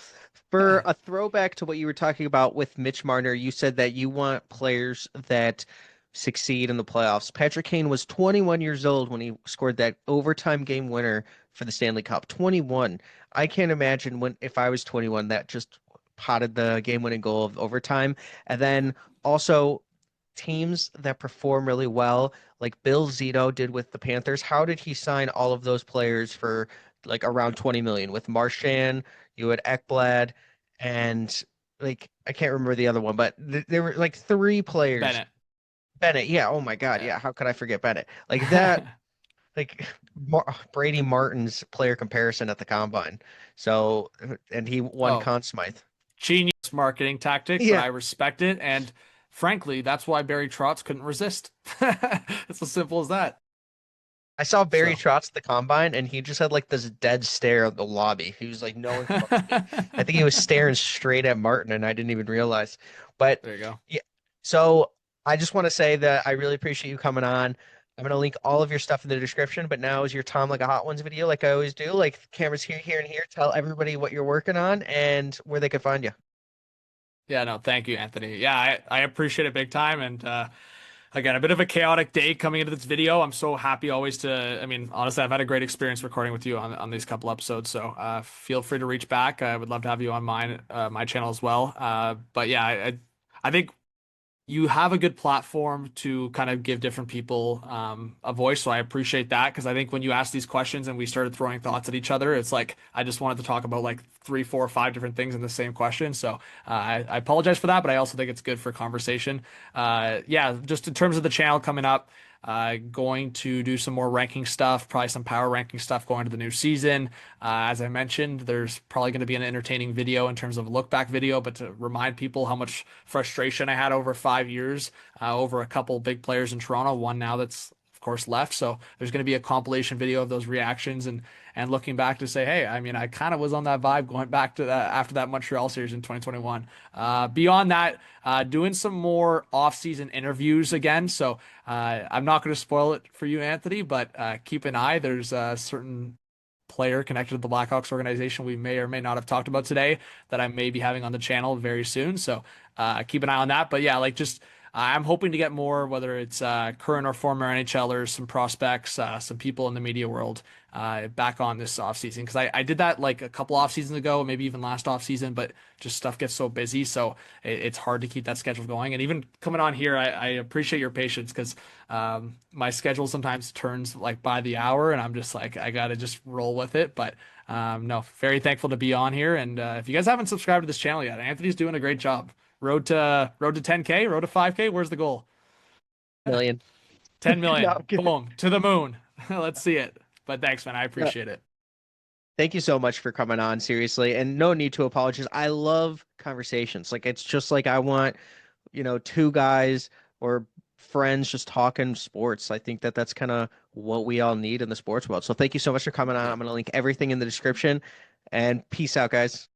For a throwback to what you were talking about with Mitch Marner, you said that you want players that succeed in the playoffs. Patrick Kane was 21 years old when he scored that overtime game winner for the Stanley Cup. 21. I can't imagine when if I was 21 that just potted the game-winning goal of overtime. And then also teams that perform really well, like Bill Zito did with the Panthers. How did he sign all of those players for like around 20 million? With Marchand, you had Ekblad, and like I can't remember the other one, but there were like three players. Bennett. Bennett. Yeah. Oh my God. Yeah. Yeah. How could I forget Bennett? Like that. Like Brady Martin's player comparison at the combine. So, and he won Oh, Conn Smythe. genius marketing tactic, but Yeah. I respect it. And frankly, that's why Barry Trotz couldn't resist. It's as simple as that. I saw Barry So, Trotz at the combine, and he just had like this dead stare at the lobby. He was like, no one comes to me. I think he was staring straight at Martin, and I didn't even realize. But there you go. yeah, so I just want to say that I really appreciate you coming on. I'm gonna link all of your stuff in the description, but now is your Tom Like a Hot Ones video, like I always do. Like cameras here, here, and here. Tell everybody what you're working on and where they can find you. Yeah, no, thank you, Anthony. Yeah, I appreciate it big time. And again, a bit of a chaotic day coming into this video. I'm so happy always to, I mean, honestly, I've had a great experience recording with you on these couple episodes. So feel free to reach back. I would love to have you on my channel as well. But yeah, I think you have a good platform to kind of give different people a voice. So I appreciate that because I think when you asked these questions and we started throwing thoughts at each other, it's like I just wanted to talk about like three, four, five different things in the same question. So I apologize for that, but I also think it's good for conversation. Yeah, just in terms of the channel coming up. Going to do some more ranking stuff, probably some power ranking stuff going to the new season. As I mentioned, there's probably going to be an entertaining video in terms of a look back video, but to remind people how much frustration I had over 5 years, over a couple big players in Toronto, one now that's of course left. So there's going to be a compilation video of those reactions and looking back to say, hey, I mean, I kind of was on that vibe going back to that after that Montreal series in 2021. Beyond that, doing some more off-season interviews again. So I'm not going to spoil it for you, Anthony, but keep an eye. There's a certain player connected to the Blackhawks organization we may or may not have talked about today that I may be having on the channel very soon. So keep an eye on that. But yeah, like just I'm hoping to get more, whether it's current or former NHLers, some prospects, some people in the media world back on this offseason. Because I did that like a couple off seasons ago, maybe even last off season, but just stuff gets so busy. So it's hard to keep that schedule going. And even coming on here, I appreciate your patience because my schedule sometimes turns like by the hour and I'm just like, I got to just roll with it. But no, very thankful to be on here. And if you guys haven't subscribed to this channel yet, Anthony's doing a great job. Road to 10K, road to 5K. Where's the goal? Million. 10 No, million. I'm kidding. Boom, to the moon. Let's see it. But thanks, man. I No, appreciate it. thank you so much for coming on, seriously. And no need to apologize. I love conversations. Like it's just like I want, two guys or friends just talking sports. I think that that's kind of what we all need in the sports world. So thank you so much for coming on. Yeah. I'm going to link everything in the description and peace out, guys.